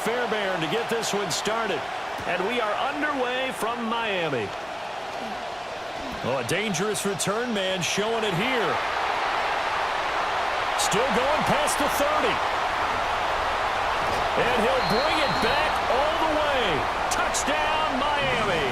Fairbairn to get this one started. And we are underway from Miami. Oh, a dangerous return man showing it here. Still going past the 30. And he'll bring it back all the way. Touchdown, Miami.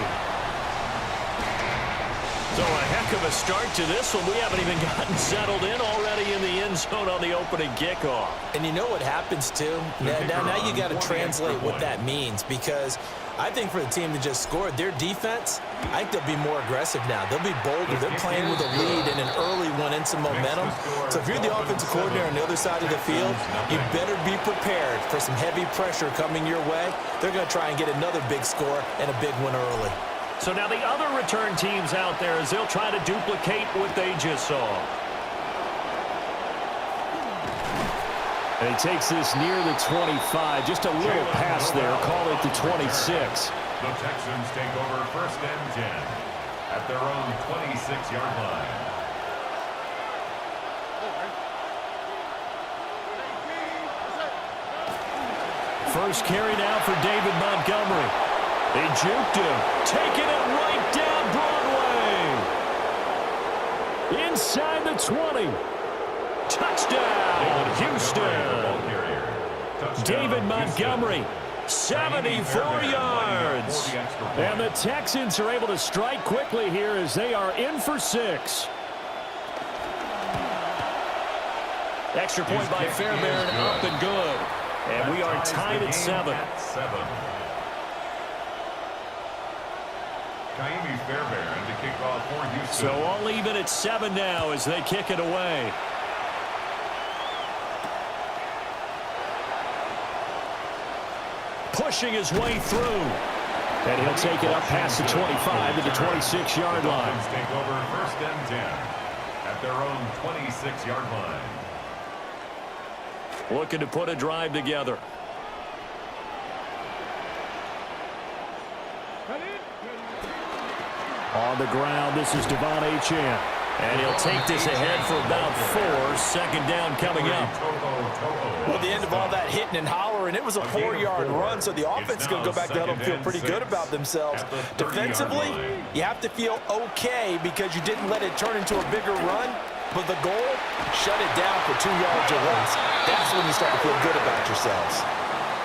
So a heck of a start to this one. We haven't even gotten settled in already in the end zone on the opening kickoff. And you know what happens, too? Now you got to translate what that means, because I think for the team to just score, their defense, I think they'll be more aggressive now. They'll be bolder. They're playing with a lead and an early one and some momentum. So if you're the offensive coordinator on the other side of the field, you better be prepared for some heavy pressure coming your way. They're going to try and get another big score and a big one early. So now the other return teams out there as they'll try to duplicate what they just saw. And he takes this near the 25. Just a little pass there. Call it the 26. The Texans take over 1st and 10 at their own 26-yard line. First carry now for David Montgomery. They juked him, taking it right down Broadway. Inside the 20. Touchdown, Houston. David Montgomery, 74 yards. And the Texans are able to strike quickly here as they are in for 6. Extra point by Fairbairn, up and good. And we are tied at 7. Fairbairn to kick off for Houston. So all even at 7 now as they kick it away. Pushing his way through. And he'll take it up past the 25 to the 26-yard line. Take over 1st and 10 at their own 26-yard line. Looking to put a drive together. On the ground, this is Devon Ejayr. And he'll take this ahead for about 4. Second down coming up. Well, at the end of all that hitting and hollering, it was a 4-yard run, so the offense is going to go back to huddle and feel pretty good about themselves. Defensively, you have to feel okay because you didn't let it turn into a bigger run, but the goal, shut it down for 2 yards or less. That's when you start to feel good about yourselves.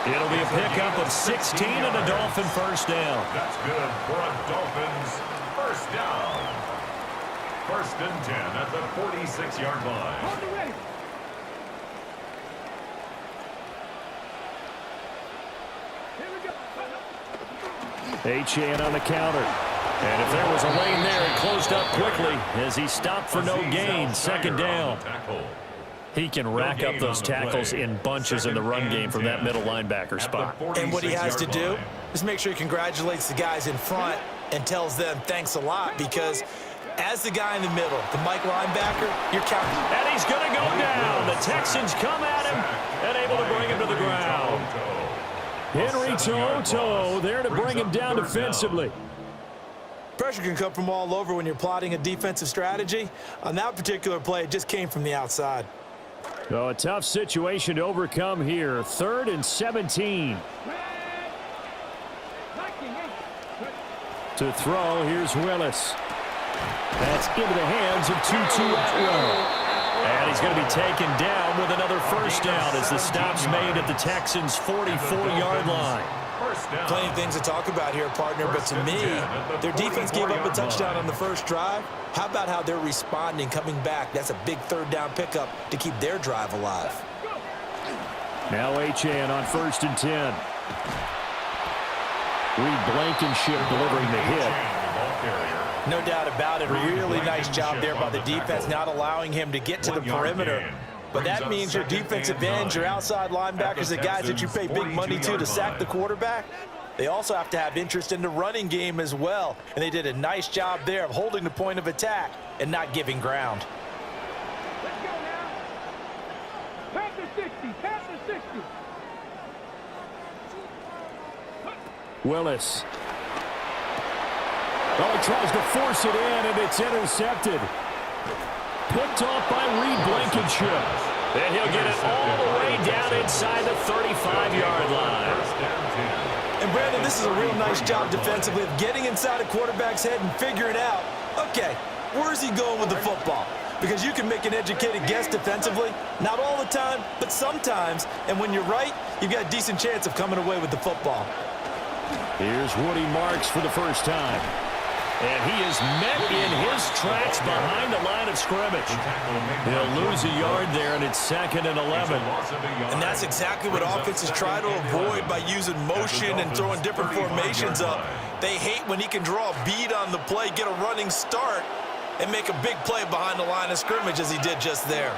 It'll be a pickup of 16 and a Dolphin first down. That's good for a Dolphins first down. 1st and 10 at the 46-yard line. Ejayr on the counter. And if there was a lane there, it closed up quickly as he stopped for no gain. Second down. He can rack up those tackles in bunches in the run game from that middle linebacker spot. And what he has to do is make sure he congratulates the guys in front and tells them thanks a lot, because as the guy in the middle, the Mike linebacker, you're counting. And he's going to go down. The Texans come at him and able to bring him to the ground. Henry To'oTo'o there to bring him down defensively. Pressure can come from all over when you're plotting a defensive strategy. On that particular play, it just came from the outside. So a tough situation to overcome here. 3rd and 17. To throw, here's Willis. That's into the hands of Tutu Atwell. And he's going to be taken down with another first down as the stop's made at the Texans' 44-yard line. Plenty of things to talk about here, partner, but to me, their defense gave up a touchdown on the first drive. How about how they're responding, coming back? That's a big 3rd down pickup to keep their drive alive. Now Ejayr on 1st and 10. Reed Blankenship delivering the hit. No doubt about it. Really nice job there by the defense, not allowing him to get to the perimeter. But that means your defensive ends, your outside linebackers, the guys that you pay big money to sack the quarterback, they also have to have interest in the running game as well. And they did a nice job there of holding the point of attack and not giving ground. Let's go now. Pass the 60. Pass the 60. Willis. Oh, he tries to force it in, and it's intercepted. Picked off by Reed Blankenship. And he'll get it all the way down inside the 35-yard line. this is a real nice job defensively of getting inside a quarterback's head and figuring out, okay, where's he going with the football? Because you can make an educated guess defensively, not all the time, but sometimes. And when you're right, you've got a decent chance of coming away with the football. Here's Woody Marks for the first time. And he is met in his tracks behind the line of scrimmage. He'll lose a yard there, and it's 2nd and 11. And that's exactly what offenses try to avoid by using motion and throwing different formations up. They hate when he can draw a bead on the play, get a running start, and make a big play behind the line of scrimmage as he did just there.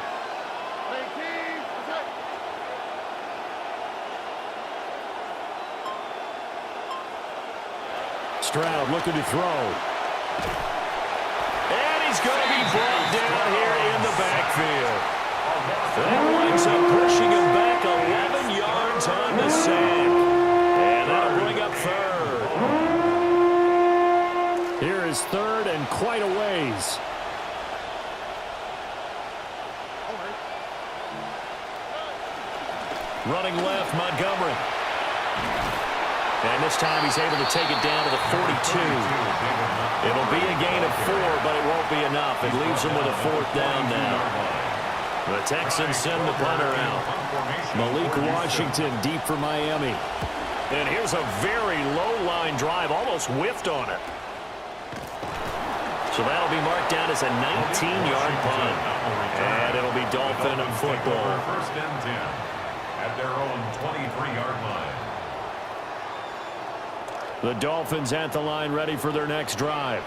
Stroud looking to throw. And he's going to be brought down here in the backfield. That winds up pushing him back 11 yards on the sack. And that'll bring up 3rd. Here is 3rd and quite a ways. Running left, Montgomery. And this time he's able to take it down to the 42. It'll be a gain of 4, but it won't be enough. It leaves him with a 4th down now. The Texans send the punter out. Malik Washington deep for Miami. And here's a very low-line drive, almost whiffed on it. So that'll be marked down as a 19-yard punt. And it'll be Dolphin football. 1st and 10 at their own 23-yard line. The Dolphins at the line, ready for their next drive.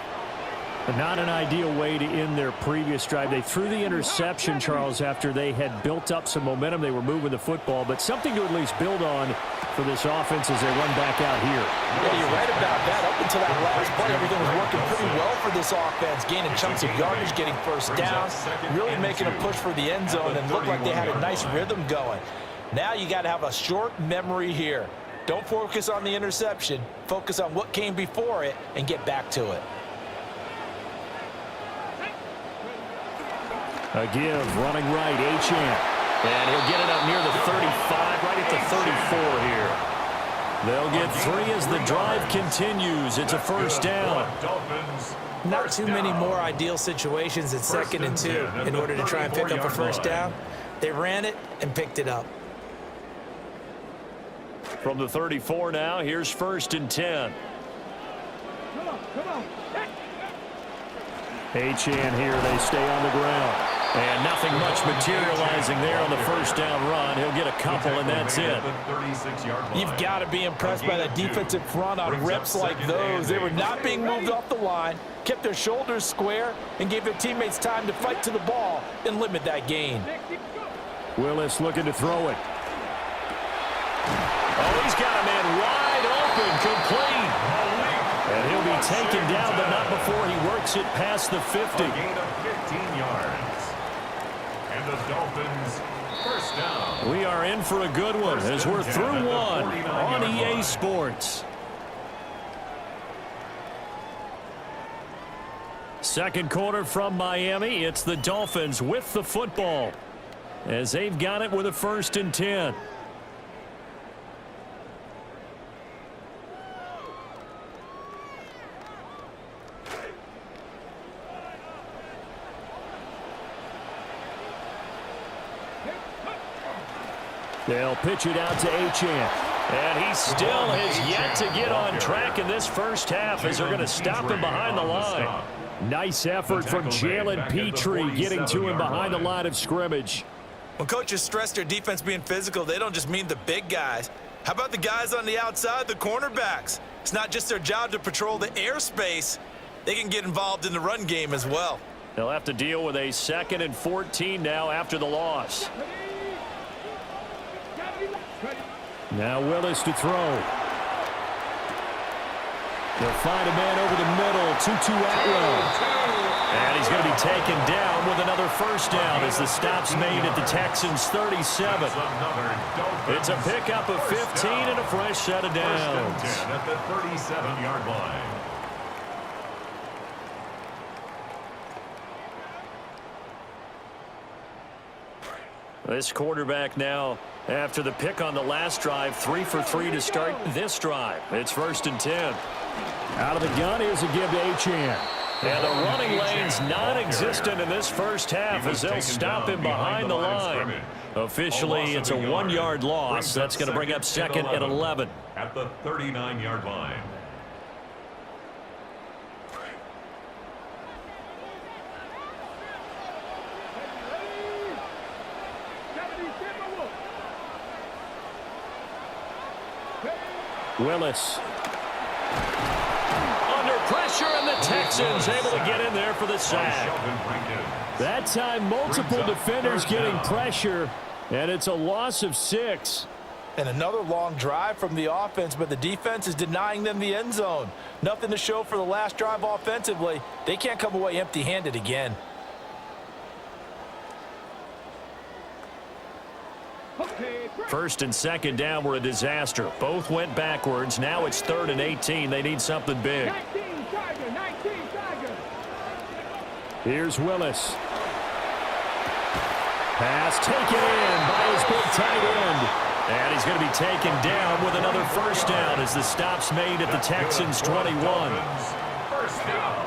Not an ideal way to end their previous drive. They threw the interception, Charles, after they had built up some momentum. They were moving the football, but something to at least build on for this offense as they run back out here. Yeah, you're right about that. Up until that last play, everything was working pretty well for this offense, gaining chunks of yardage, getting first down, really making a push for the end zone, and looked like they had a nice rhythm going. Now you got to have a short memory here. Don't focus on the interception. Focus on what came before it and get back to it. A give, running right, Ejayr. And he'll get it up near the 35, right at the 34 here. They'll get 3 as the drive continues. It's a first down. Not too many more ideal situations at 2nd and 2 in order to try and pick up a first down. They ran it and picked it up. From the 34 now, here's 1st and 10. Come on. Ejayr here, they stay on the ground. And nothing much materializing there on the first down run. He'll get a couple, and that's it. You've got to be impressed by that defensive front on reps like those. They were not being moved off the line, kept their shoulders square, and gave their teammates time to fight to the ball and limit that gain. Willis looking to throw it. Oh, he's got a man wide open, complete. And he'll be taken down, but not before he works it past the 50. A gain of 15 yards. And the Dolphins, first down. We are in for a good one as we're through one on EA Sports. Second quarter from Miami. It's the Dolphins with the football as they've got it with a 1st and 10. They'll pitch it out to Ejayr. And he still has yet to get on track in this first half as they're going to stop him behind the line. Nice effort from Jalen Petrie getting to him behind the line of scrimmage. When coaches stress their defense being physical, they don't just mean the big guys. How about the guys on the outside, the cornerbacks? It's not just their job to patrol the airspace. They can get involved in the run game as well. They'll have to deal with a 2nd and 14 now after the loss. Now Willis to throw. They'll find a man over the middle. 2-2 Atwell. And he's going to be taken down with another first down as the stop's made at the Texans' 37. It's a pickup of 15 and a fresh set of downs. First and 10 at the 37-yard line. This quarterback now, after the pick on the last drive, 3 for 3 to start this drive. It's 1st and 10. Out of the gun, here's a give to Ejayr. And the running lane's non-existent in this first half as they'll stop him behind the line. Officially, it's a 1-yard loss. That's going to bring up 2nd and 11. At the 39-yard line. Willis. Under pressure, and the Texans able to get in there for the sack. That time, multiple defenders getting pressure, and it's a loss of 6. And another long drive from the offense, but the defense is denying them the end zone. Nothing to show for the last drive offensively. They can't come away empty-handed again. First and 2nd down were a disaster. Both went backwards. Now it's 3rd and 18. They need something big. 19 Tiger. Here's Willis. Pass taken in by his big tight end. And he's going to be taken down with another first down as the stop's made at the Texans' 21. First down.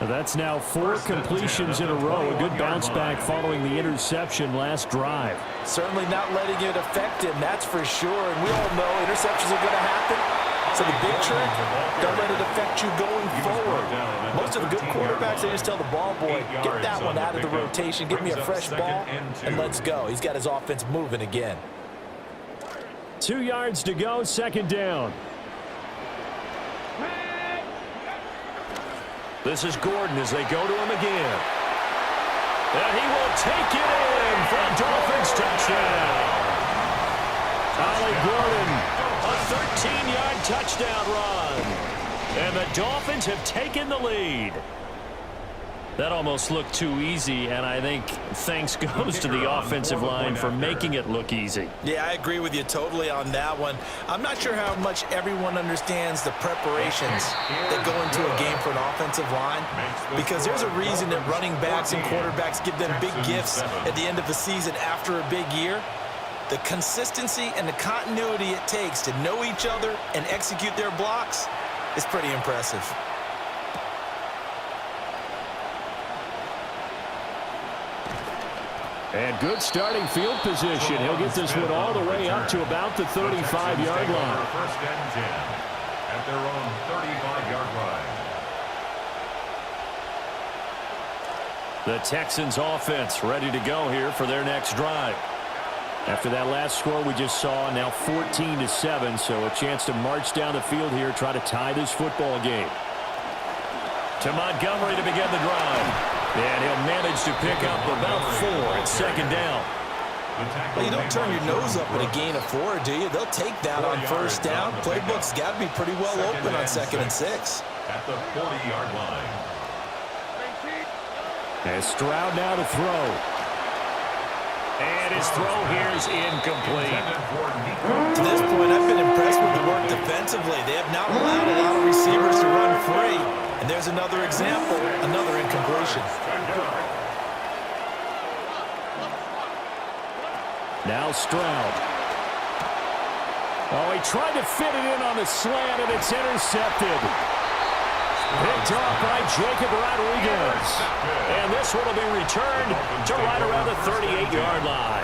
That's now 4 completions in a row. A good bounce back following the interception last drive. Certainly not letting it affect him, that's for sure. And we all know interceptions are going to happen. So the big trick, don't let it affect you going forward. Most of the good quarterbacks, they just tell the ball boy, get that one out of the rotation, give me a fresh ball, and let's go. He's got his offense moving again. 2 yards to go, 2nd down. This is Gordon as they go to him again. And he will take it in for a Dolphins touchdown. Ollie Gordon, a 13-yard touchdown run. And the Dolphins have taken the lead. That almost looked too easy, and I think thanks goes to the offensive line for making it look easy. Yeah, I agree with you totally on that one. I'm not sure how much everyone understands the preparations that go into a game for an offensive line, because there's a reason that running backs and quarterbacks give them big gifts at the end of the season after a big year. The consistency and the continuity it takes to know each other and execute their blocks is pretty impressive. And good starting field position. He'll get this one all the way up to about the 35-yard line. First and 10 at their own 35-yard line. The Texans offense ready to go here for their next drive. After that last score we just saw, now 14-7, so a chance to march down the field here, try to tie this football game. To Montgomery to begin the drive. And he'll manage to pick up about 4 at 2nd down. Well, you don't turn your nose up at a gain of 4, do you? They'll take that on first down. Playbook's got to be pretty well open on 2nd and 6. At the 40-yard line. And Stroud now to throw. And his throw here is incomplete. To this point, I've been impressed with the work defensively. They have not allowed a lot of receivers to run free. And there's another example, another incompletion. Now Stroud. Oh, he tried to fit it in on the slant, and it's intercepted. Picked off by Jacob Rodriguez. And this one will be returned to right around the 38-yard line.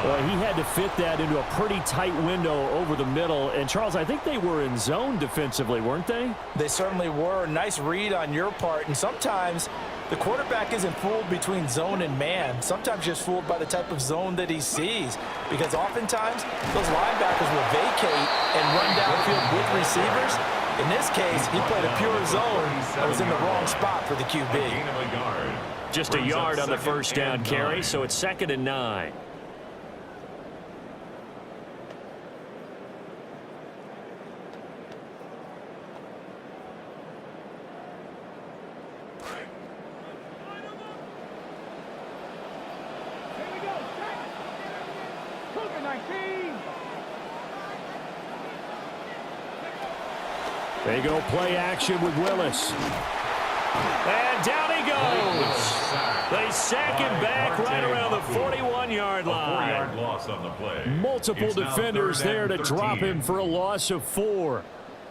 Well, he had to fit that into a pretty tight window over the middle. And, Charles, I think they were in zone defensively, weren't they? They certainly were. Nice read on your part. And sometimes the quarterback isn't fooled between zone and man. Sometimes just fooled by the type of zone that he sees. Because oftentimes those linebackers will vacate and run downfield with receivers. In this case, he played a pure zone that was in the wrong spot for the QB. Just a yard on the first down carry, so it's 2nd and 9. Here we go. 19. They go play action with Willis. And down he goes. They sack him back right around the 41-yard line. 4-yard loss on the play. Multiple defenders there to drop him for a loss of 4.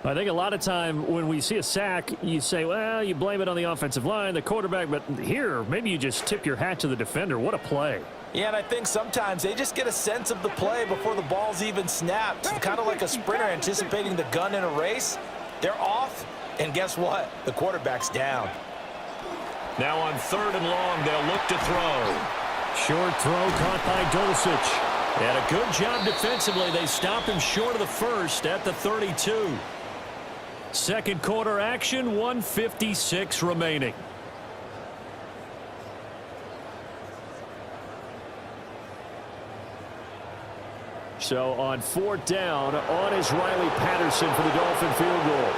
I think a lot of time when we see a sack, you say, well, you blame it on the offensive line, the quarterback, but here, maybe you just tip your hat to the defender. What a play. Yeah, and I think sometimes they just get a sense of the play before the ball's even snapped. Kind of like a sprinter anticipating the gun in a race. They're off, and guess what? The quarterback's down. Now on 3rd and long, they'll look to throw. Short throw caught by Dulcich. And a good job defensively. They stop him short of the first at the 32. Second quarter action, 1:56 remaining. So on 4th down, on is Riley Patterson for the Dolphin field goal.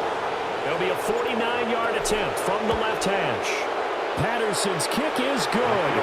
It'll be a 49-yard attempt from the left hash. Patterson's kick is good.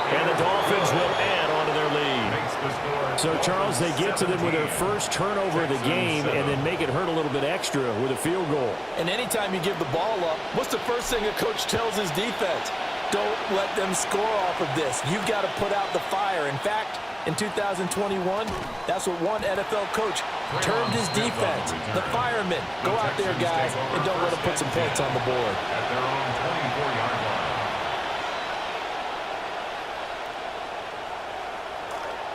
And the Dolphins will add on to their lead. So, Charles, they get to them with their first turnover of the game and then make it hurt a little bit extra with a field goal. And anytime you give the ball up, what's the first thing a coach tells his defense? Don't let them score off of this. You've got to put out the fire. In fact, in 2021, that's what one NFL coach termed his defense. The firemen. Go out there, guys, and don't let them put some points on the board. At their own 24-yard line.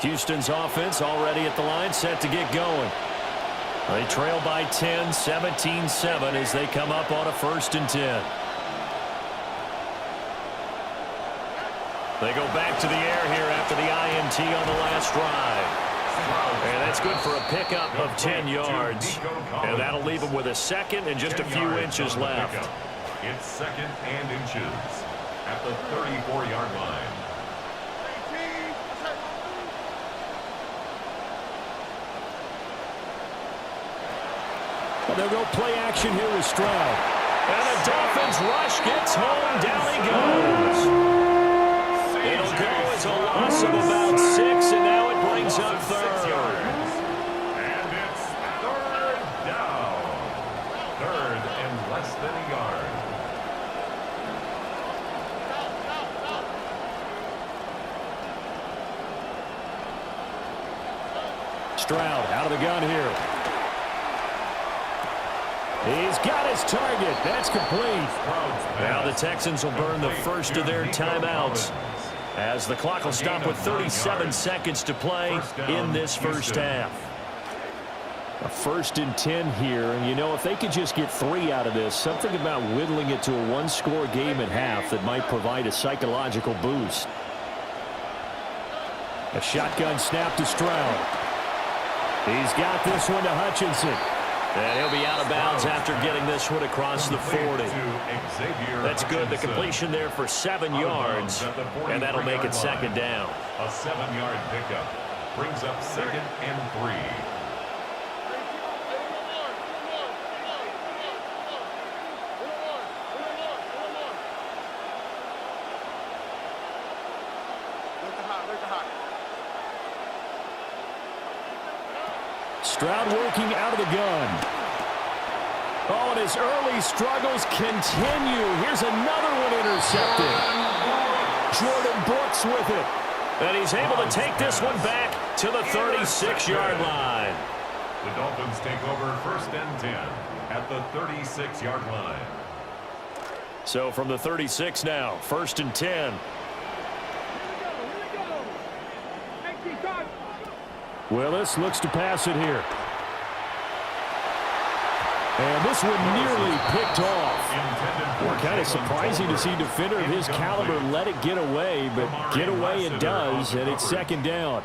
Houston's offense already at the line, set to get going. They trail by 10, 17-7 as they come up on a 1st and 10. They go back to the air here after the INT on the last drive. And that's good for a pickup of 10 yards. And that'll leave them with a second and just a few inches left. It's 2nd and inches at the 34-yard line. Well, they'll go play action here with Stroud. And the Dolphins rush gets home. Down he goes. It'll go as a loss of about 6, and now it brings up 3rd. And it's 3rd down. 3rd and less than a yard. Stroud out of the gun here. He's got his target. That's complete. Now the Texans will burn the first of their timeouts as the clock will stop with 37 seconds to play in this first half. A 1st and 10 here, and you know, if they could just get 3 out of this, something about whittling it to a 1-score game at half that might provide a psychological boost. A shotgun snap to Stroud. He's got this one to Hutchinson. And he'll be out of bounds after getting this one across the 40. That's good. The completion there for 7 yards, and that'll make it 2nd down. A 7-yard pickup brings up 2nd and 3. Stroud working out of the gun. Oh, and his early struggles continue. Here's another one intercepted. Jordan Brooks with it. And he's able to take this one back to the 36-yard line. The Dolphins take over 1st and 10 at the 36-yard line. So from the 36 now, 1st and 10. Willis looks to pass it here. And this one nearly picked off. Kind of surprising to see a defender of his caliber let it get away, but get away it does, and it's 2nd down.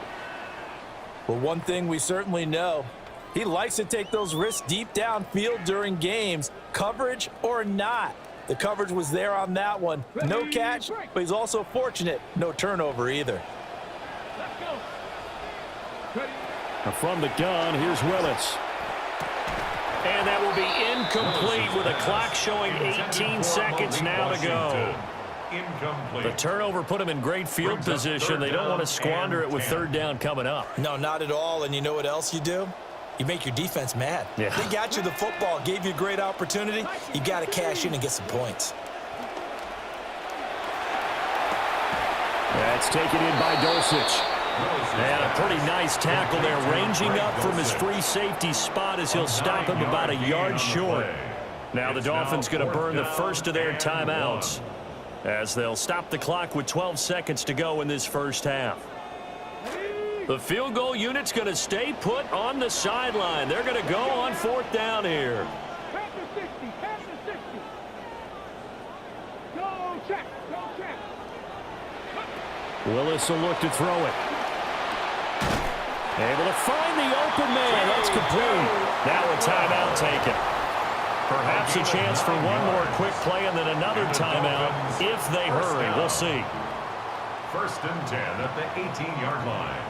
Well, one thing we certainly know, he likes to take those risks deep downfield during games, coverage or not. The coverage was there on that one. No catch, but he's also fortunate. No turnover either. From the gun, here's Willis. And that will be incomplete with a clock showing 18 seconds now to go. The turnover put them in great field position. They don't want to squander it with 3rd down coming up. No, not at all. And you know what else you do? You make your defense mad. Yeah. They got you the football, gave you a great opportunity. You got to cash in and get some points. That's taken in by Dulcich. And a pretty nice tackle there, ranging up from his free safety spot as he'll stop him about a yard short. Now the Dolphins going to burn the first of their timeouts as they'll stop the clock with 12 seconds to go in this first half. The field goal unit's going to stay put on the sideline. They're going to go on 4th down here. Pass the 60, pass the 60. Go check, go check. Willis will look to throw it. Able to find the open man. That's complete. Now a timeout taken. Perhaps a chance for one more quick play and then another timeout if they hurry. We'll see. 1st and 10 at the 18-yard line.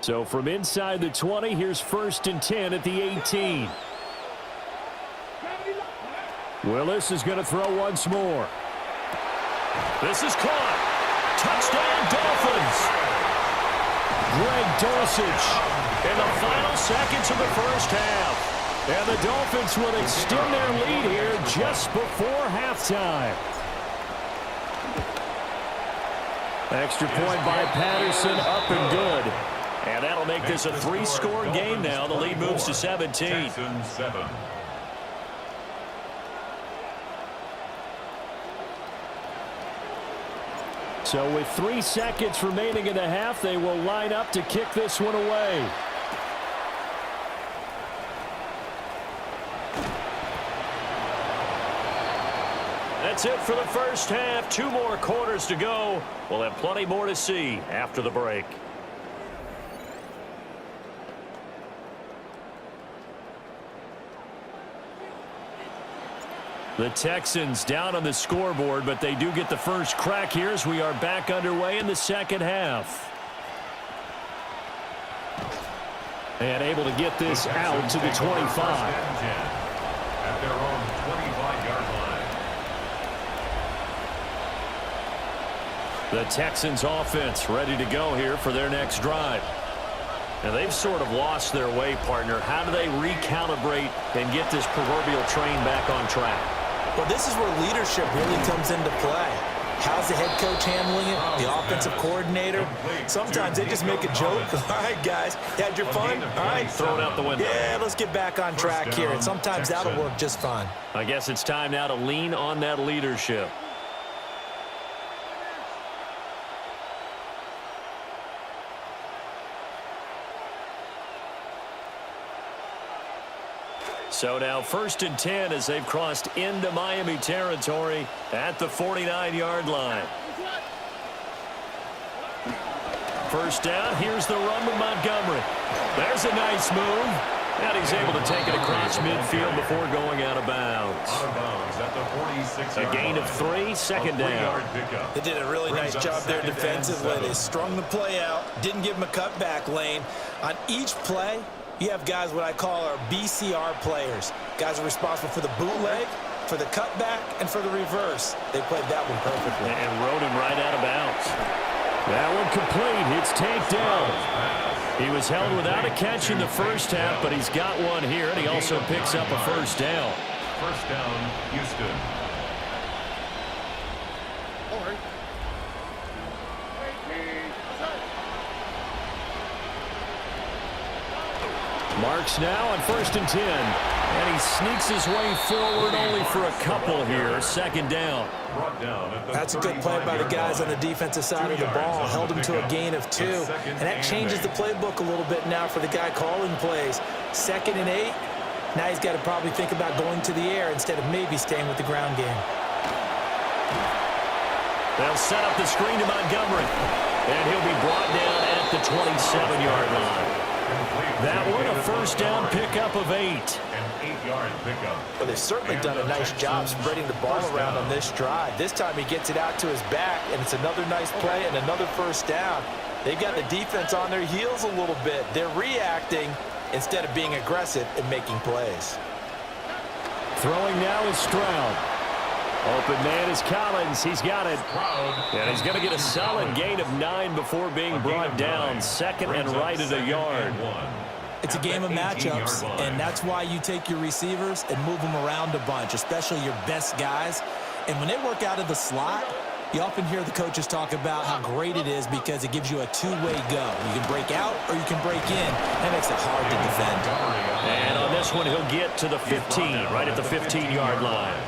So from inside the 20, here's 1st and 10 at the 18. Willis is going to throw once more. This is caught. Touchdown, Dolphins. Greg Dulcich In the final seconds of the first half. and the Dolphins will extend their lead here just before halftime. Extra point by Patterson, up and good. And that'll make this a 3-score game now. The lead moves to 17. Texans 7. So with 3 seconds remaining in the half, they will line up to kick this one away. That's it for the first half. 2 more quarters to go. We'll have plenty more to see after the break. The Texans down on the scoreboard, but they do get the first crack here as we are back underway in the second half. And able to get this out to the 25. At their own 25-yard line. The Texans offense ready to go here for their next drive. And they've sort of lost their way, partner. How do they recalibrate and get this proverbial train back on track? Well, this is where leadership really comes into play. How's the head coach handling it? The offensive coordinator? Sometimes they just make a joke. All right, guys, you had your fun? All right. Throw it out the window. Yeah, let's get back on track here. And sometimes that'll work just fine. I guess it's time now to lean on that leadership. So now 1st and 10 as they've crossed into Miami territory at the 49-yard line. First down, here's the run with Montgomery. There's a nice move. And he's able to take it across midfield before going out of bounds. Out of bounds at the 46-yard A gain of 3, second down. They did a really nice job there defensively. They strung the play out, didn't give him a cutback lane. On each play, you have guys what I call our BCR players. Guys are responsible for the bootleg, for the cutback, and for the reverse. They played that one perfectly. And rode him right out of bounds. That one complete. It's tanked down. He was held without a catch in the first half, but he's got one here, and he also picks up a first down. First down, Houston. Marks now on 1st and 10. And he sneaks his way forward only for a couple here. Second down. That's a good play by the guys on the defensive side of the ball. Held him to a gain of 2. And that changes the playbook a little bit now for the guy calling plays. 2nd and 8. Now he's got to probably think about going to the air instead of maybe staying with the ground game. They'll set up the screen to Montgomery. And he'll be brought down at the 27-yard line. That one a first down pickup of 8. An 8-yard pickup. Well, they've certainly done a nice job spreading the ball around on this drive. This time he gets it out to his back, and it's another nice play and another first down. They've got the defense on their heels a little bit. They're reacting instead of being aggressive and making plays. Throwing now is Stroud. Open man is Collins. He's got it. And he's going to get a solid gain of 9 before being brought down. 2nd and right at a yard. It's a game of matchups, and that's why you take your receivers and move them around a bunch, especially your best guys. And when they work out of the slot, you often hear the coaches talk about how great it is because it gives you a two-way go. You can break out or you can break in. That makes it hard to defend. And on this one, he'll get to the 15, right at the 15-yard line.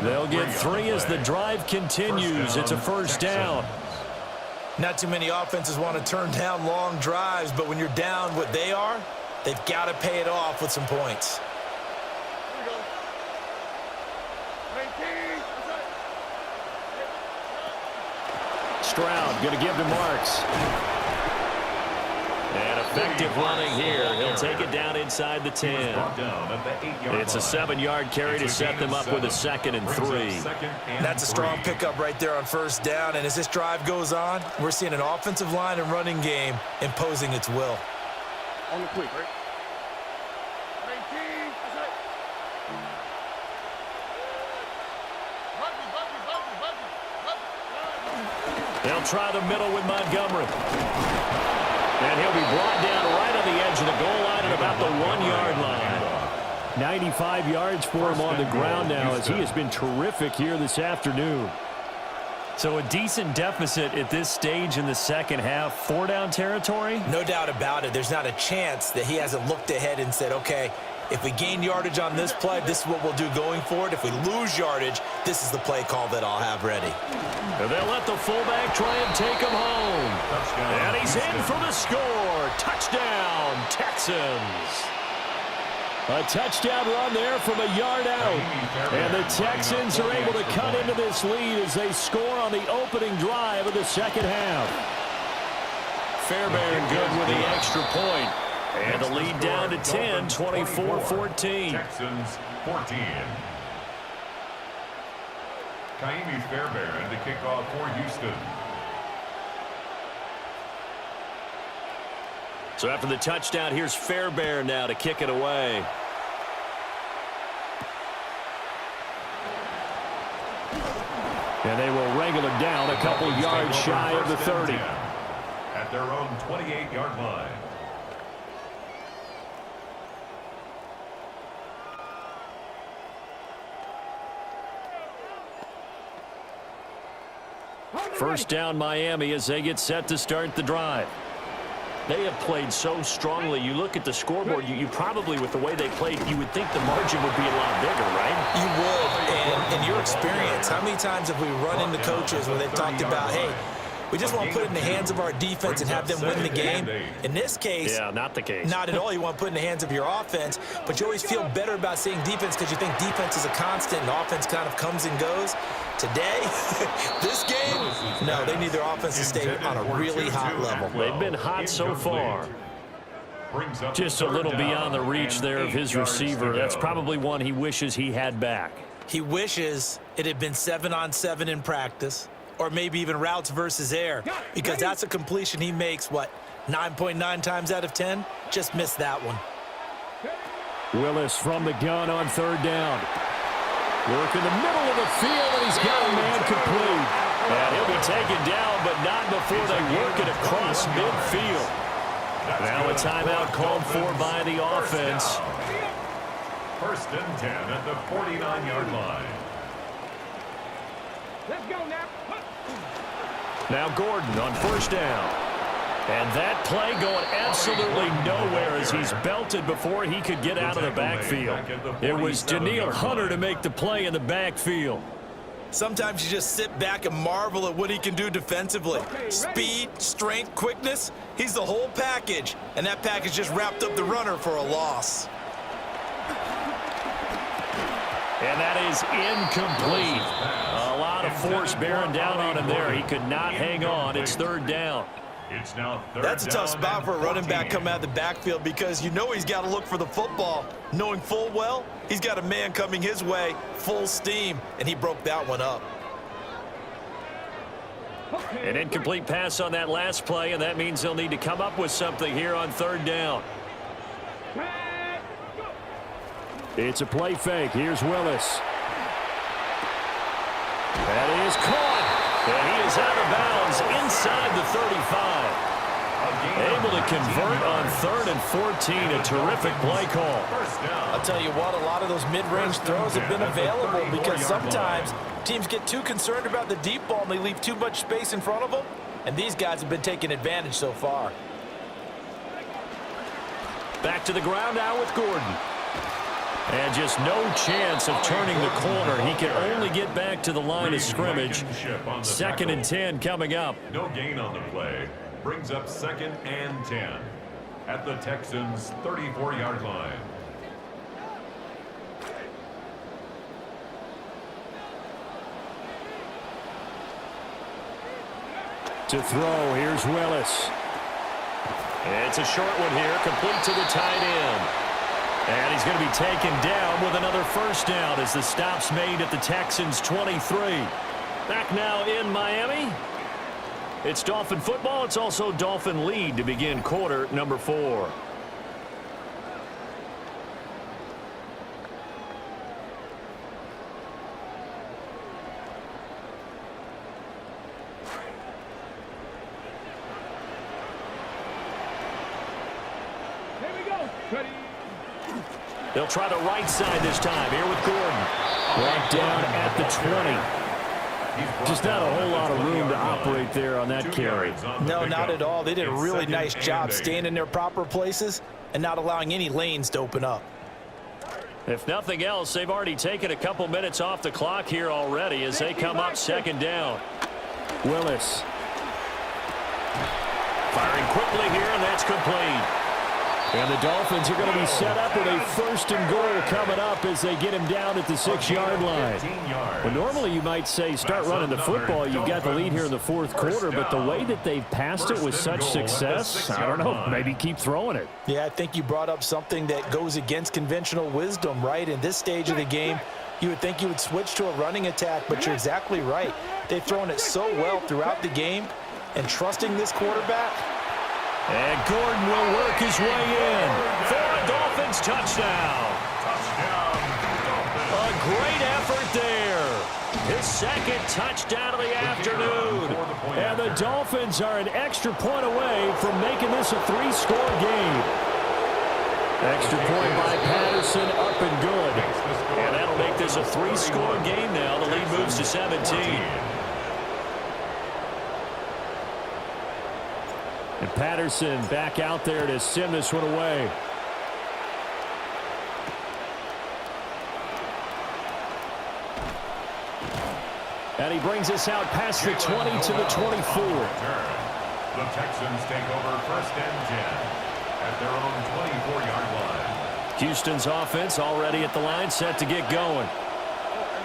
They'll get 3 as the drive continues. It's a first down. Not too many offenses want to turn down long drives, but when you're down what they are, they've got to pay it off with some points. Stroud going to give to Marks. And effective running here. He'll take it down inside the 10. It's a 7-yard carry to set them up with a 2nd and 3. That's a strong pickup right there on first down. And as this drive goes on, we're seeing an offensive line and running game imposing its will. On the quick, right? They'll try the middle with Montgomery. And he'll be brought down right on the edge of the goal line at about the 1-yard line. 95 yards for him on the ground now as he has been terrific here this afternoon. So a decent deficit at this stage in the second half. 4-down territory? No doubt about it. There's not a chance that he hasn't looked ahead and said, okay, if we gain yardage on this play, this is what we'll do going forward. If we lose yardage, this is the play call that I'll have ready. And they'll let the fullback try and take him home. And he's in for the score. Touchdown, Texans. A touchdown run there from a yard out. And the Texans are able to cut into this lead as they score on the opening drive of the second half. Fairbairn good with the extra point. And the lead down to 10, 24-14. Texans 14. Kaimi Fairbairn to kick off for Houston. So after the touchdown, here's Fairbairn now to kick it away. And they will wrangle it down a couple yards shy of the 30. At their own 28-yard line. First down Miami as they get set to start the drive. They have played so strongly. You look at the scoreboard, you probably, with the way they played, you would think the margin would be a lot bigger, right? You would. And in your experience, how many times have we run into coaches where they've talked about, hey, we just want to put it in the hands of our defense and have them win the game. In this case, yeah, not the case. Not at all. You want to put it in the hands of your offense, but you always feel better about seeing defense because you think defense is a constant and offense kind of comes and goes. Today, this game, no, they need their offense to stay on a really hot level. They've been hot so far. Just a little beyond the reach there of his receiver. That's probably one he wishes he had back. He wishes it had been 7-on-7 in practice, or maybe even routes versus air, because that's a completion he makes, what, 9.9 times out of 10? Just missed that one. Willis from the gun on third down. Work in the middle of the field, and he's got a man complete. And he'll be taken down, but not before they work it across midfield. Now a timeout called for by the offense. First and 10 at the 49-yard line. Let's go now. Now Gordon on first down. And that play going absolutely nowhere as he's belted before he could get out of the backfield. It was Daniil Hunter to make the play in the backfield. Sometimes you just sit back and marvel at what he can do defensively. Speed, strength, quickness, he's the whole package. And that package just wrapped up the runner for a loss. And that is incomplete. A lot of force bearing down on him there. He could not hang on. It's third down. It's now third That's a tough down spot for a running 14. back coming out of the backfield because you know he's got to look for the football, knowing full well he's got a man coming his way full steam, and he broke that one up. An incomplete pass on that last play, and that means they'll need to come up with something here on third down. It's a play fake. Here's Willis. That is caught. And he is out of bounds inside the 35. Able to convert on 3rd and 14. A terrific play call. I'll tell you what, a lot of those mid-range throws have been available because sometimes teams get too concerned about the deep ball and they leave too much space in front of them, and these guys have been taking advantage so far. Back to the ground now with Gordon. And just no chance of turning the corner. He can only get back to the line of scrimmage. 2nd and 10 coming up. No gain on the play. Brings up 2nd and 10 at the Texans' 34-yard line. To throw, here's Willis. It's a short one here, complete to the tight end. And he's going to be taken down with another first down as the stop's made at the Texans' 23. Back now in Miami. It's Dolphin football. It's also Dolphin lead to begin quarter number 4. Here we go. Ready. They'll try the right side this time. Here with Gordon. Right down at the 20. Just not a whole lot of room to operate there on that carry. No, not at all. They did a really nice job staying in their proper places and not allowing any lanes to open up. If nothing else, they've already taken a couple minutes off the clock here already as they come up 2nd down. Willis. Firing quickly here, and that's complete. And the Dolphins are going to be set up with a 1st and goal coming up as they get him down at the 6-yard line. Well, normally you might say start running the football. You've got the lead here in the 4th quarter, but the way that they've passed it with such success, I don't know, maybe keep throwing it. Yeah, I think you brought up something that goes against conventional wisdom, right? In this stage of the game, you would think you would switch to a running attack, but you're exactly right. They've thrown it so well throughout the game, and trusting this quarterback. And Gordon will work his way in for a Dolphins touchdown. A great effort there. His 2nd touchdown of the afternoon. And the Dolphins are an extra point away from making this a 3-score game. Extra point by Patterson, up and good. And that'll make this a 3-score game now. The lead moves to 17. And Patterson back out there to send this one away. And he brings us out past the 20 to the 24. The Texans take over 1st and 10 at their own 24-yard line. Houston's offense already at the line, set to get going.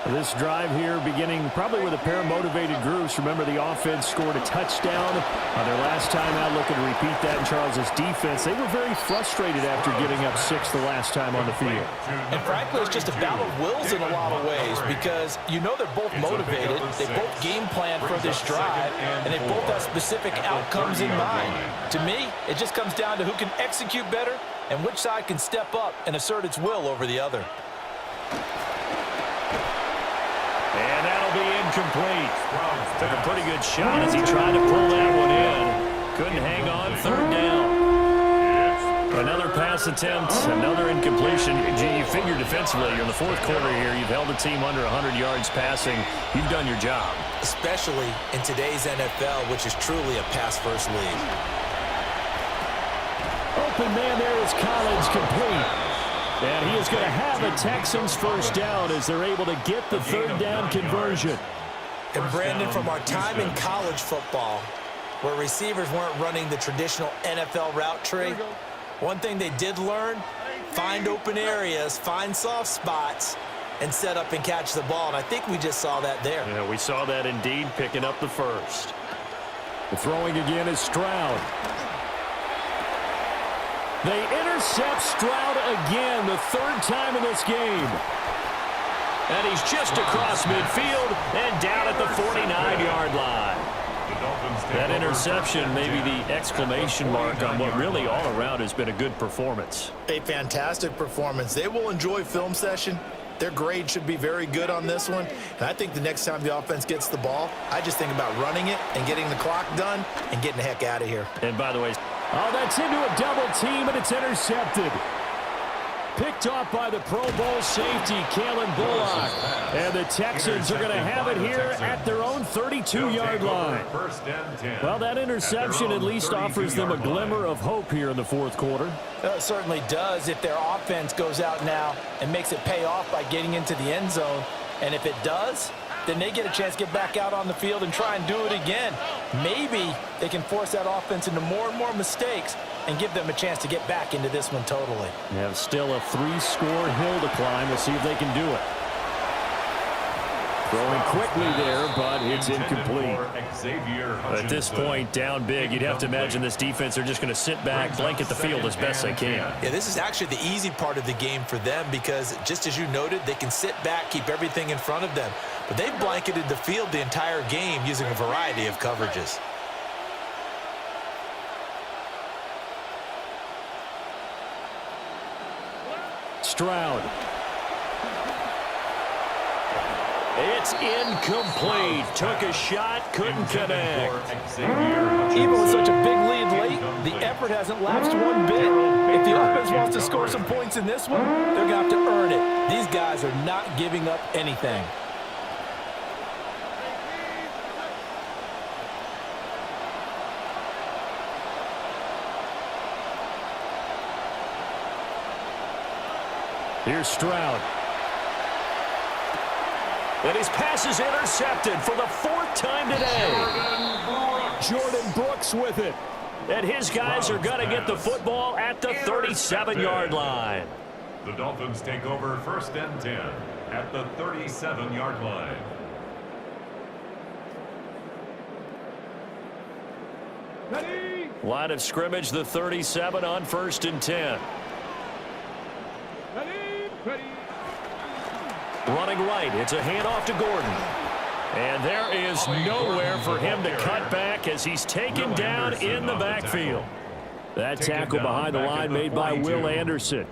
This drive here beginning probably with a pair of motivated groups. Remember, the offense scored a touchdown on their last time out. Looking to repeat that in Charles's defense. They were very frustrated after giving up 6 the last time on the field. And frankly, it's just a battle of wills in a lot of ways because you know they're both motivated. They both game plan for this drive, and they both have specific outcomes in mind. To me, it just comes down to who can execute better and which side can step up and assert its will over the other. And that'll be incomplete. Took a pretty good shot as he tried to pull that one in. Couldn't hang on, 3rd down. Another pass attempt, another incompletion. Gee, you figure defensively, you're in the 4th quarter here. You've held a team under 100 yards passing. You've done your job. Especially in today's NFL, which is truly a pass-first league. Open man there is Collins, complete. And he is going to have the Texans' 1st down as they're able to get the 3rd down conversion. And Brandon, from our time in college football, where receivers weren't running the traditional NFL route tree, one thing they did learn, find open areas, find soft spots, and set up and catch the ball. And I think we just saw that there. Yeah, we saw that indeed, picking up the 1st. The throwing again is Stroud. They intercept Stroud again, the 3rd time in this game. And he's just across midfield and down at the 49-yard line. That interception may be the exclamation mark on what really all around has been a good performance. A fantastic performance. They will enjoy film session. Their grade should be very good on this one. And I think the next time the offense gets the ball, I just think about running it and getting the clock done and getting the heck out of here. And by the way, Oh, that's into a double team, and it's intercepted. Picked off by the Pro Bowl safety, Kalen Bullock. And the Texans are going to have it here at their own 32-yard line. Well, that interception at least offers them a glimmer of hope here in the fourth quarter. It certainly does if their offense goes out now and makes it pay off by getting into the end zone. And if it does, then they get a chance to get back out on the field and try and do it again. Maybe they can force that offense into more and more mistakes and give them a chance to get back into this one totally. They have still a 3-score hill to climb. We'll see if they can do it. Throwing quickly there, but it's incomplete. At this point, down big, you'd have to imagine this defense are just going to sit back, blanket the field as best they can. Yeah, this is actually the easy part of the game for them because, just as you noted, they can sit back, keep everything in front of them. But they've blanketed the field the entire game using a variety of coverages. Stroud. It's incomplete. Took a shot, couldn't connect. Even with such a big lead late, the effort hasn't lapsed one bit. If the offense wants to score some points in this one, they're going to have to earn it. These guys are not giving up anything. Here's Stroud. And his pass is intercepted for the fourth time today. Jordan Brooks with it. And his guys are going to get the football at the 37-yard line. The Dolphins take over 1st and 10 at the 37-yard line. Line of scrimmage, the 37 on 1st and 10. Running right, it's a handoff to Gordon. And there is nowhere for him to cut back as he's taken down in the backfield. That tackle behind the line made by Will Anderson.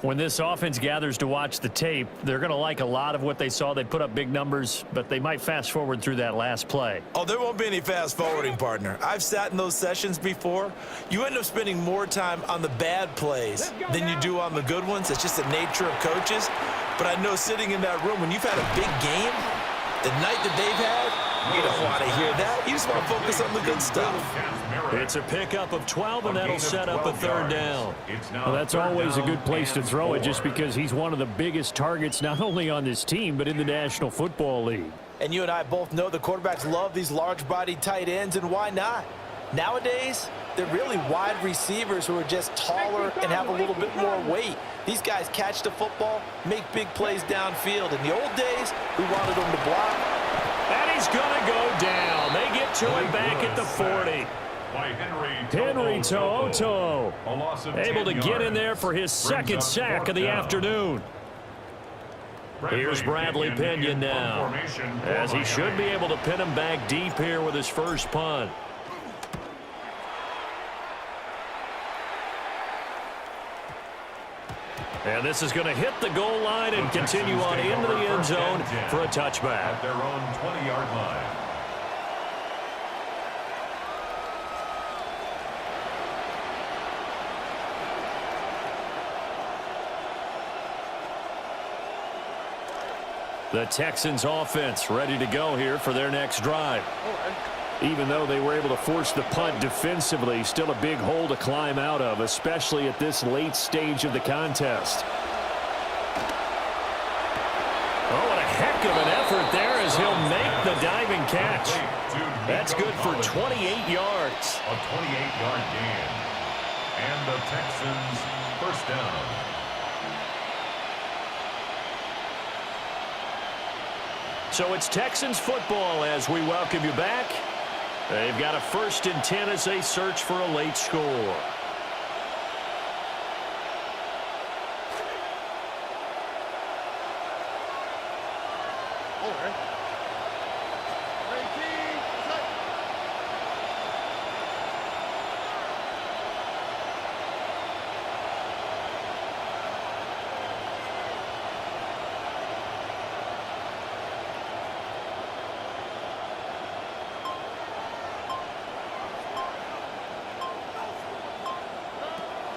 When this offense gathers to watch the tape, they're going to like a lot of what they saw. They put up big numbers, but they might fast forward through that last play. Oh, there won't be any fast forwarding, partner. I've sat in those sessions before. You end up spending more time on the bad plays than you do on the good ones. It's just the nature of coaches. But I know sitting in that room, when you've had a big game, the night that they've had, you don't want to hear that. You just want to focus on the good stuff. It's a pickup of 12, and that'll set up a third down. Well, that's always a good place to throw it just because he's one of the biggest targets not only on this team but in the National Football League. And you and I both know the quarterbacks love these large-bodied tight ends, and why not? Nowadays, they're really wide receivers who are just taller and have a little bit more weight. These guys catch the football, make big plays downfield. In the old days, we wanted them to block. And he's going to go down. They get to him back at the 40. Henry To'o able to get in there for his second sack of the afternoon. Here's Bradley Pinion now, as he should be able to pin him back deep here with his first punt. And this is going to hit the goal line and continue on into the end zone for a touchback. At their own 20-yard line. The Texans offense ready to go here for their next drive. Even though they were able to force the punt defensively, still a big hole to climb out of, especially at this late stage of the contest. Oh, and a heck of an effort there as he'll make the diving catch. That's good for 28 yards. A 28-yard gain. And the Texans first down. So it's Texans football as we welcome you back. They've got a 1st and 10 as they search for a late score.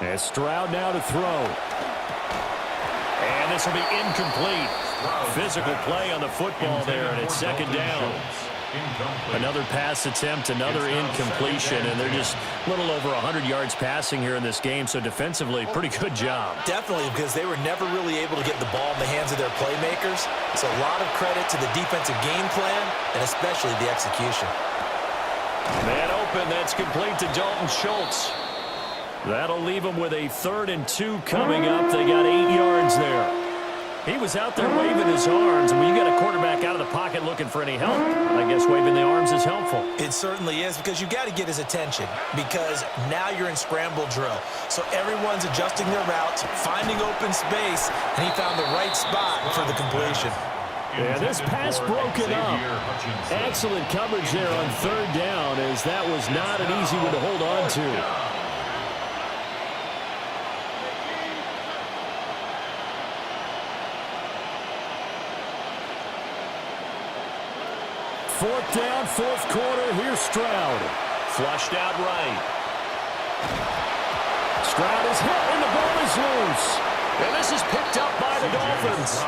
And Stroud now to throw. And this will be incomplete. Physical play on the football there, and it's second down. Another pass attempt, another incompletion, and they're just a little over 100 yards passing here in this game, so defensively, pretty good job. Definitely, because they were never really able to get the ball in the hands of their playmakers. So a lot of credit to the defensive game plan, and especially the execution. Man open, that's complete to Dalton Schultz. That'll leave them with a 3rd and 2 coming up. They got 8 yards there. He was out there waving his arms, and when you got a quarterback out of the pocket looking for any help, I guess waving the arms is helpful. It certainly is, because you got to get his attention, because now you're in scramble drill. So everyone's adjusting their routes, finding open space, and he found the right spot for the completion. Yeah, this pass broken up. Excellent coverage there on 3rd down, as that was not an easy one to hold on to. 4th down, 4th quarter. Here's Stroud. Flushed out right. Stroud is hit, and the ball is loose. And this is picked up by the Dolphins.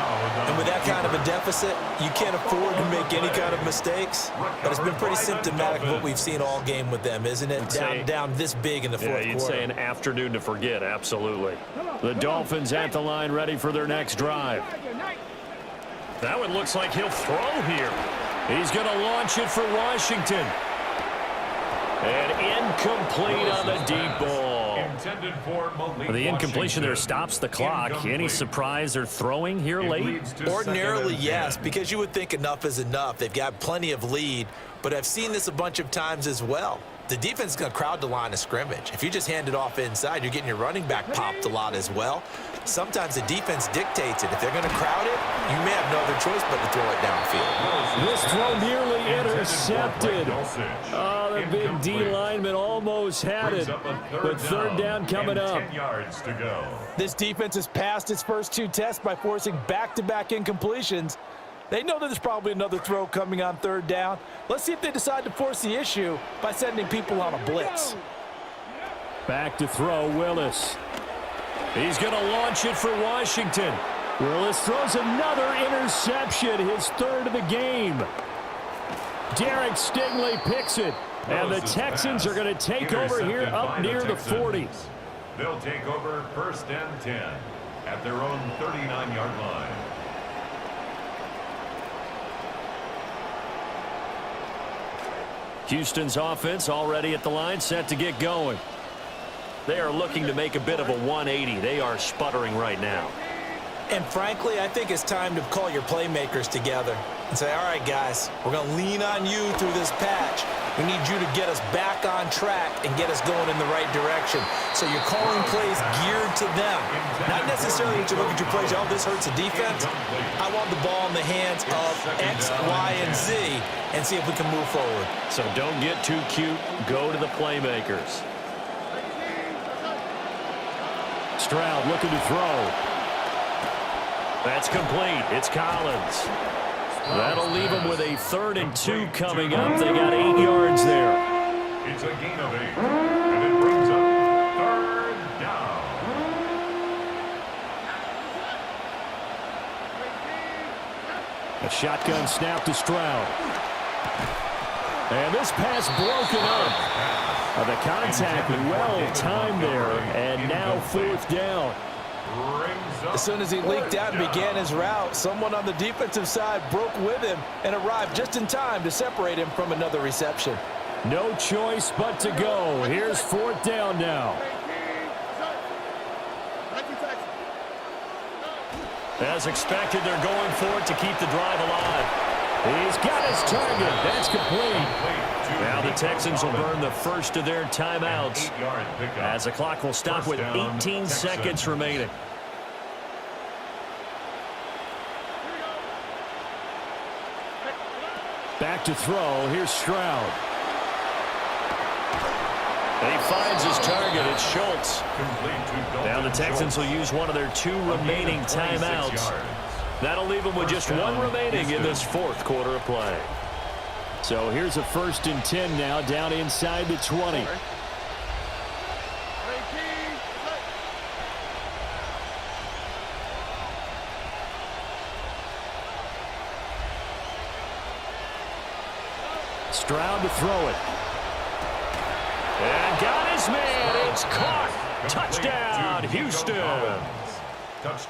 And with that kind of a deficit, you can't afford to make any kind of mistakes. But it's been pretty symptomatic of what we've seen all game with them, isn't it? Down this big in the 4th quarter. You'd say an afternoon to forget, absolutely. The Dolphins at the line, ready for their next drive. That one looks like he'll throw here. He's going to launch it for Washington. And incomplete on the deep ball. The incompletion there stops the clock. Any surprise they're throwing here late? Ordinarily, yes, because you would think enough is enough. They've got plenty of lead, but I've seen this a bunch of times as well. The defense is going to crowd the line of scrimmage. If you just hand it off inside, you're getting your running back popped a lot as well. Sometimes the defense dictates it. If they're going to crowd it, you may have no other choice but to throw it downfield. This throw nearly intercepted. Oh, the big D lineman almost had it. But 3rd down coming up. This defense has passed its first 2 tests by forcing back-to-back incompletions. They know that there's probably another throw coming on 3rd down. Let's see if they decide to force the issue by sending people on a blitz. Back to throw, Willis. He's going to launch it for Washington. Willis throws another interception, his 3rd of the game. Derek Stingley picks it, and the Texans are going to take over here up near the 40. They'll take over 1st and 10 at their own 39-yard line. Houston's offense already at the line, set to get going. They are looking to make a bit of a 180. They are sputtering right now. And frankly, I think it's time to call your playmakers together and say, all right, guys, we're going to lean on you through this patch. We need you to get us back on track and get us going in the right direction. So you're calling plays geared to them. Not necessarily that you look at your plays, oh, this hurts the defense. I want the ball in the hands of X, Y, and Z and see if we can move forward. So don't get too cute. Go to the playmakers. Stroud looking to throw. That's complete. It's Collins. That'll leave them with a 3rd and 2 coming up. They got 8 yards there. It's a gain of 8, and it brings up 3rd down. A shotgun snap to Stroud. And this pass broken up. The contact well timed there, and now 4th down. As soon as he leaked out and began his route, someone on the defensive side broke with him and arrived just in time to separate him from another reception. No choice but to go. Here's 4th down now. As expected, they're going for it to keep the drive alive. He's got his target. That's complete. Now the Texans will burn the first of their timeouts as the clock will stop with 18 seconds remaining. Back to throw. Here's Stroud. He finds his target. It's Schultz. Now the Texans will use one of their 2 remaining timeouts. That'll leave them with just 1 remaining in this 4th quarter of play. So here's a 1st and 10 now, down inside the 20. Stroud to throw it. And got his man. It's caught. Touchdown, Houston.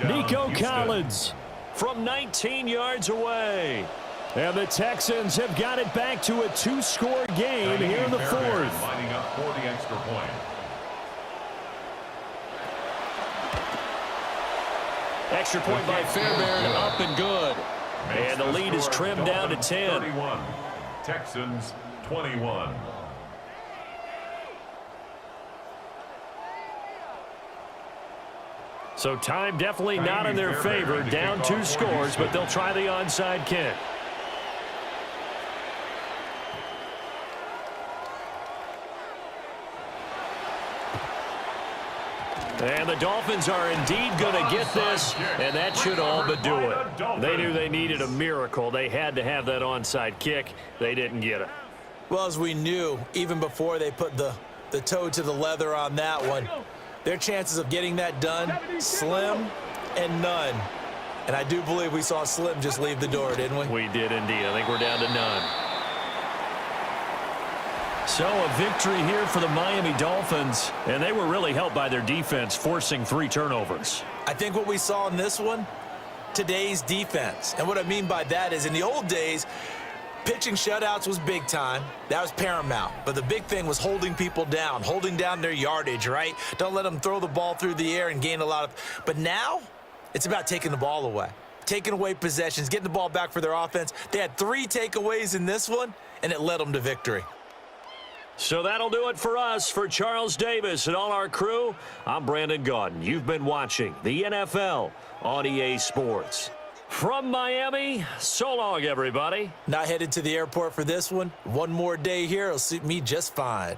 Nico Collins from 19 yards away. And the Texans have got it back to a 2-score game here in the fourth. Lining up for the extra point. Extra point by Fairbairn, up and good. And the lead is trimmed down to 10. 31. Texans 21. So time definitely not in their favor. Down 2 scores, but they'll try the onside kick. And the Dolphins are indeed going to get this, and that should all but do it. They knew they needed a miracle. They had to have that onside kick. They didn't get it. Well, as we knew, even before they put the toe to the leather on that one, their chances of getting that done, slim and none. And I do believe we saw Slim just leave the door, didn't we? We did indeed. I think we're down to none. So a victory here for the Miami Dolphins, and they were really helped by their defense, forcing 3 turnovers. I think what we saw in this one, today's defense. And what I mean by that is in the old days, pitching shutouts was big time. That was paramount. But the big thing was holding people down, holding down their yardage, right? Don't let them throw the ball through the air and gain a lot of. But now it's about taking the ball away, taking away possessions, getting the ball back for their offense. They had 3 takeaways in this one, and it led them to victory. So that'll do it for us. For Charles Davis and all our crew, I'm Brandon Gaudin. You've been watching the NFL on EA Sports. From Miami, so long, everybody. Not headed to the airport for this one. One more day here will suit me just fine.